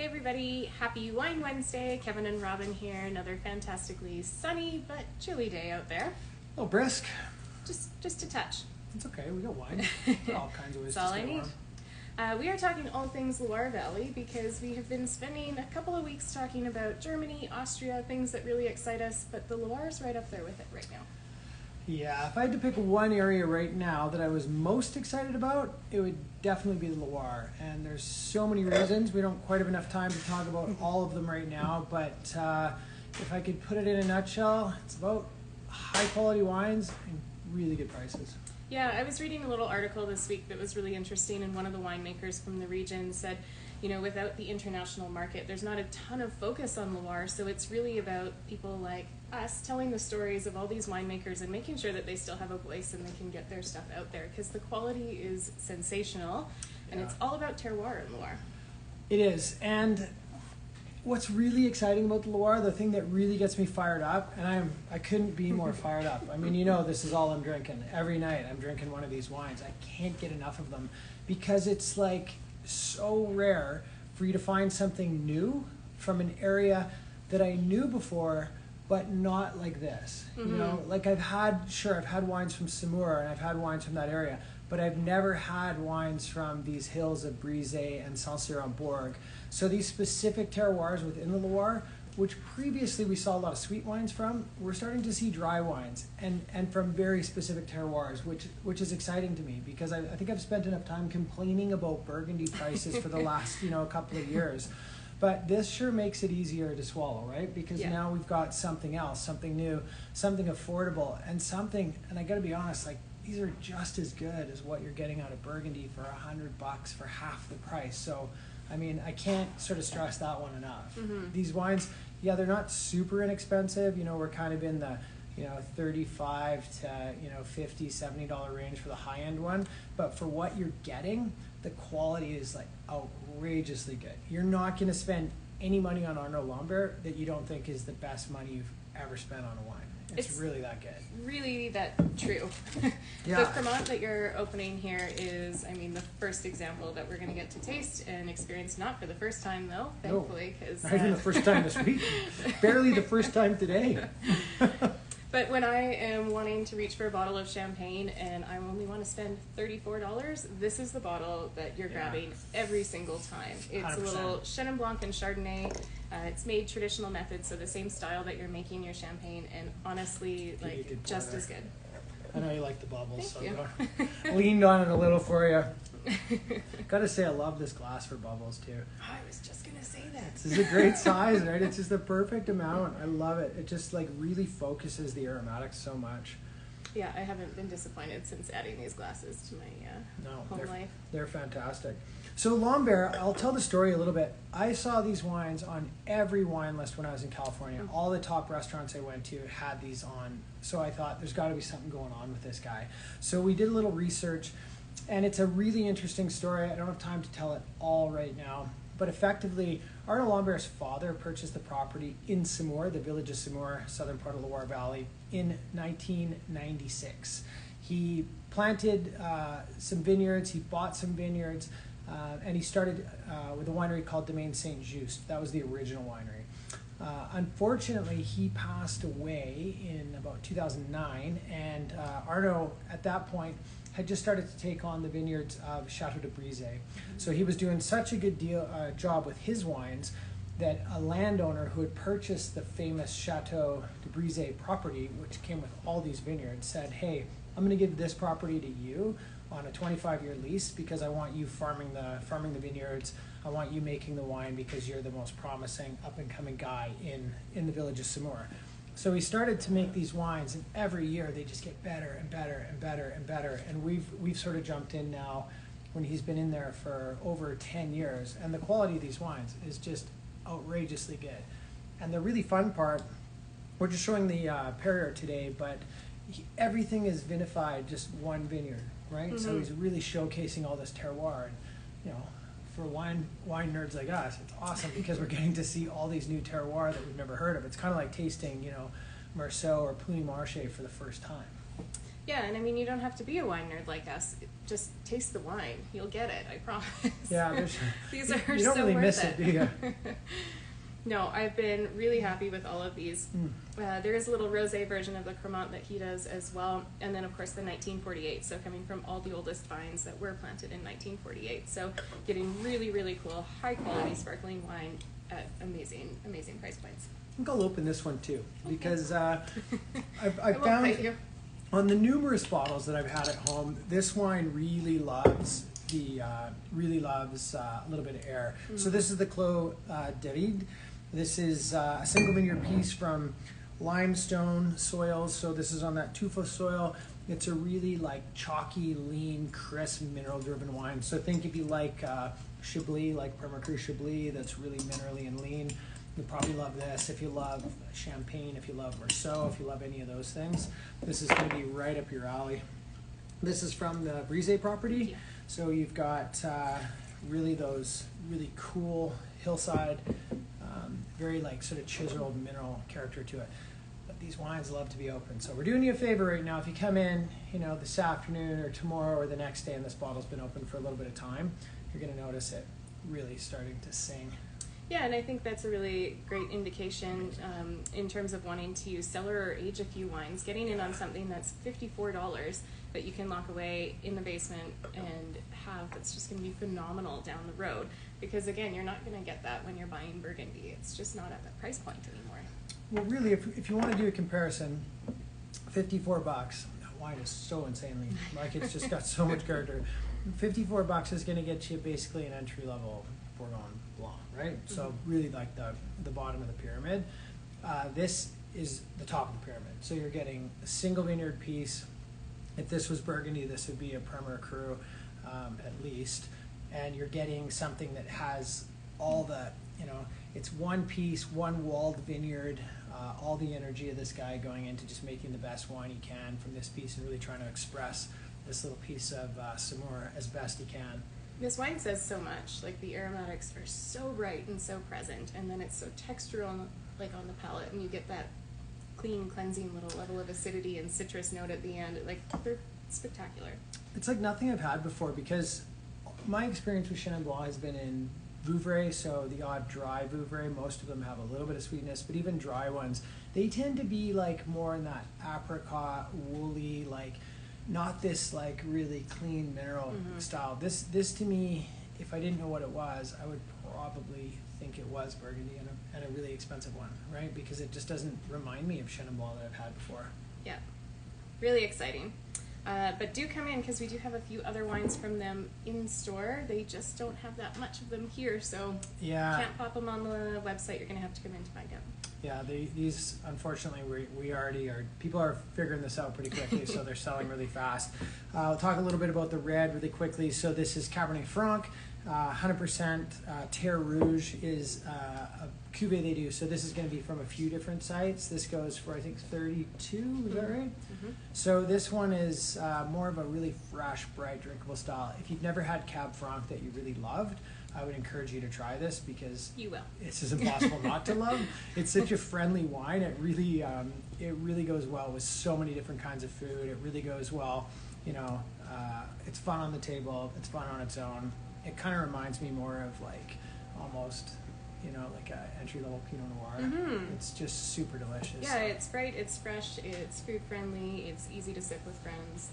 Hey everybody, happy Wine Wednesday. Kevin and Robin here. Another fantastically sunny but chilly day out there. Oh, brisk. Just a touch. It's okay, we got wine. All kinds of ways That's all to I stay need. warm. We are talking all things Loire Valley because we have been spending a couple of weeks talking about Germany, Austria, things that really excite us, but the Loire's right up there with it right now. Yeah, if I had to pick one area right now that I was most excited about, it would definitely be the Loire. And there's so many reasons. We don't quite have enough time to talk about all of them right now, but if I could put it in a nutshell, it's about high quality wines and really good prices. Yeah, I was reading a little article this week that was really interesting, and one of the winemakers from the region said, you know, without the international market, there's not a ton of focus on Loire, so it's really about people like us telling the stories of all these winemakers and making sure that they still have a voice and they can get their stuff out there, because the quality is sensational, and it's all about terroir in Loire. It is, and what's really exciting about the Loire, the thing that really gets me fired up, and I couldn't be more fired up. I mean, you know, this is all I'm drinking. Every night I'm drinking one of these wines. I can't get enough of them because it's like so rare for you to find something new from an area that I knew before, but not like this. You know, like I've had wines from Saumur and I've had wines from that area, but I've never had wines from these hills of Brise and Saint-Cyr-en-Bourg. So these specific terroirs within the Loire, which previously we saw a lot of sweet wines from, we're starting to see dry wines and from very specific terroirs, which is exciting to me because I think I've spent enough time complaining about Burgundy prices for the last couple of years. But this sure makes it easier to swallow, right? Because now we've got something else, something new, something affordable, and I gotta be honest, like these are just as good as what you're getting out of Burgundy for $100 for half the price. So, I mean, I can't sort of stress that one enough. These wines, they're not super inexpensive. You know, we're kind of in the, $35 to, $50, $70 range for the high-end one. But for what you're getting, the quality is like outrageously good. You're not going to spend any money on Arnaud Lambert that you don't think is the best money you've ever spent on a wine. It's really that good. Really that true. The Cremant that you're opening here is, the first example that we're going to get to taste and experience, not for the first time though, thankfully. No, not even the first time this week. Barely the first time today. But when I am wanting to reach for a bottle of champagne and I only want to spend $34, this is the bottle that you're grabbing every single time. It's 100%. A little Chenin Blanc and Chardonnay. It's made traditional method, so the same style that you're making your champagne, and honestly, just as good. I know you like the bubbles, Thank so I leaned on it a little for you. Gotta say, I love this glass for bubbles too. I was just gonna say that. This is a great size, right? It's just the perfect amount. I love it. It just really focuses the aromatics so much. Yeah, I haven't been disappointed since adding these glasses to my home life. They're fantastic. So Lambert, I'll tell the story a little bit. I saw these wines on every wine list when I was in California. All the top restaurants I went to had these on. So I thought there's got to be something going on with this guy. So we did a little research, and it's a really interesting story. I don't have time to tell it all right now. But effectively, Arnaud Lambert's father purchased the property in Saumur, the village of Saumur, southern part of the Loire Valley, in 1996. He planted some vineyards, he bought some vineyards, and he started with a winery called Domaine Saint-Just. That was the original winery. Unfortunately, he passed away in about 2009, and Arnaud, at that point, had just started to take on the vineyards of Chateau de Brise. So he was doing such a good job with his wines that a landowner who had purchased the famous Chateau de Brise property, which came with all these vineyards, said, hey, I'm going to give this property to you on a 25-year lease because I want you farming the vineyards. I want you making the wine because you're the most promising up-and-coming guy in the village of Saumur. So he started to make these wines, and every year they just get better and better and better and better. And we've sort of jumped in now when he's been in there for over 10 years, and the quality of these wines is just outrageously good. And the really fun part, we're just showing the Perrier today, but everything is vinified just one vineyard, right? So he's really showcasing all this terroir, and for wine nerds like us, it's awesome because we're getting to see all these new terroir that we've never heard of. It's kind of like tasting, Meursault or Puy Marché for the first time. Yeah, and you don't have to be a wine nerd like us. just taste the wine. You'll get it, I promise. Yeah, these are you don't so really worth miss it, do you? No, I've been really happy with all of these. There is a little rosé version of the Cremant that he does as well, and then of course the 1948. So coming from all the oldest vines that were planted in 1948. So getting really, really cool, high quality sparkling wine at amazing, amazing price points. I think I'll open this one too, because I've I won't found bite you. on the numerous bottles that I've had at home, this wine really loves a little bit of air. So this is the Clos David. This is a single vineyard piece from limestone soils. So this is on that tufa soil. It's a really like chalky, lean, crisp, mineral-driven wine. So think if you like Chablis, like Premier Cru Chablis, that's really minerally and lean, you'll probably love this. If you love Champagne, if you love Rousseau, if you love any of those things, this is going to be right up your alley. This is from the Brise property. Yeah. So you've got really those really cool hillside, very like sort of chiseled mineral character to it. But these wines love to be open. So we're doing you a favor right now. If you come in, this afternoon or tomorrow or the next day and this bottle's been open for a little bit of time, you're going to notice it really starting to sing. Yeah, and I think that's a really great indication in terms of wanting to cellar or age a few wines, getting in on something that's $54 that you can lock away in the basement and have that's just going to be phenomenal down the road. Because again, you're not going to get that when you're buying Burgundy. It's just not at that price point anymore. Well, really, if you want to do a comparison, $54, that wine is so insanely, like it's just got so much character. $54 is going to get you basically an entry-level Bourgogne Blanc, right? So really like the bottom of the pyramid. This is the top of the pyramid. So you're getting a single vineyard piece. If this was Burgundy, this would be a Premier Cru at least. And you're getting something that has all the, it's one piece, one walled vineyard, all the energy of this guy going into just making the best wine he can from this piece and really trying to express this little piece of Saumur as best he can. This wine says so much. Like the aromatics are so bright and so present, and then it's so textural, on the palate, and you get that clean, cleansing little level of acidity and citrus note at the end. Like they're spectacular. It's like nothing I've had before because my experience with Chenin Blanc has been in Vouvray, so the odd dry Vouvray. Most of them have a little bit of sweetness, but even dry ones, they tend to be like more in that apricot, woolly, like not this like really clean mineral style. This to me, if I didn't know what it was, I would probably think it was Burgundy and a really expensive one, right? Because it just doesn't remind me of Chenin Blanc that I've had before. Yeah, really exciting. But do come in because we do have a few other wines from them in store. They just don't have that much of them here, so can't pop them on the website. You're going to have to come in to find out. Yeah, these unfortunately we already are. People are figuring this out pretty quickly, so they're selling really fast. I'll talk a little bit about the red really quickly. So this is Cabernet Franc, 100% Terre Rouge is a cuvee they do. So this is going to be from a few different sites. This goes for I think 32. Is that right? So this one is more of a really fresh, bright, drinkable style. If you've never had Cab Franc that you really loved, I would encourage you to try this because you will. It's just impossible not to love. It's such a friendly wine. It really goes well with so many different kinds of food. It really goes well. It's fun on the table. It's fun on its own. It kind of reminds me more of like almost, like a entry-level Pinot Noir. It's just super delicious. Yeah, it's bright, it's fresh, it's food-friendly, it's easy to sip with friends.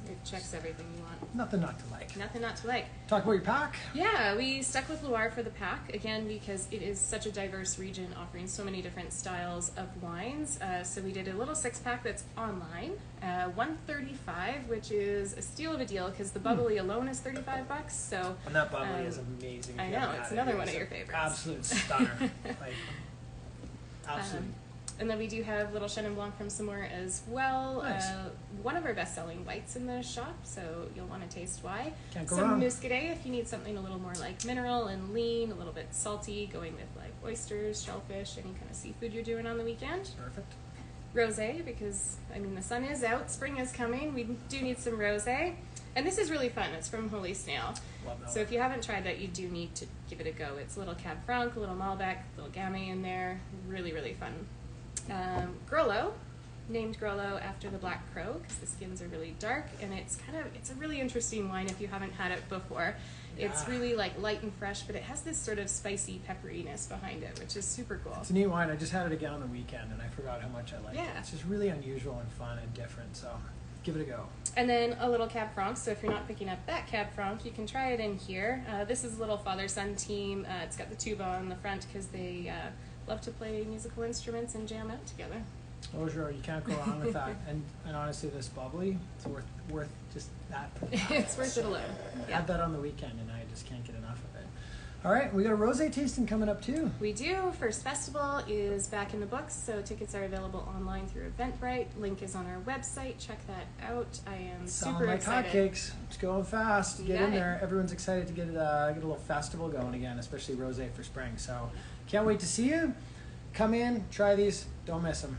It checks everything you want. Nothing not to like. Nothing not to like. Talk about your pack. Yeah, we stuck with Loire for the pack, again, because it is such a diverse region offering so many different styles of wines. So we did a little 6-pack that's online, $135, which is a steal of a deal because the bubbly alone is $35. So and that bubbly is amazing. I know, it's another one of your favorites. Absolute stunner. Like, absolutely. And then we do have little Chenin Blanc from Saumur as well. Nice. One of our best-selling whites in the shop, so you'll want to taste why. Can't go Some wrong. Muscadet if you need something a little more like mineral and lean, a little bit salty, going with like oysters, shellfish, any kind of seafood you're doing on the weekend. Perfect. Rosé, because the sun is out, spring is coming. We do need some rosé. And this is really fun. It's from Holy Snail. Love that So if you haven't tried that, you do need to give it a go. It's a little Cab Franc, a little Malbec, a little Gamay in there. Really, really fun. Grollo, named Grollo after the black crow because the skins are really dark, and it's a really interesting wine if you haven't had it before. It's really like light and fresh, but it has this sort of spicy pepperiness behind it, which is super cool. It's a neat wine. I just had it again on the weekend, and I forgot how much I liked it. It's just really unusual and fun and different, so give it a go. And then a little Cab Franc, so if you're not picking up that Cab Franc, you can try it in here. This is a little father-son team. It's got the tuba on the front because they love to play musical instruments and jam out together. Oh, sure, you can't go wrong with that. And honestly, this bubbly, it's worth just that. It's worth it alone. I had that on the weekend, and I just can't get enough of it. All right, we got a rosé tasting coming up too. We do. First Festival is back in the books, so tickets are available online through Eventbrite. Link is on our website. Check that out. I am super excited. Hotcakes. It's going fast. Get in there. Everyone's excited to get a little festival going again, especially rosé for spring. So can't wait to see you. Come in, try these. Don't miss them.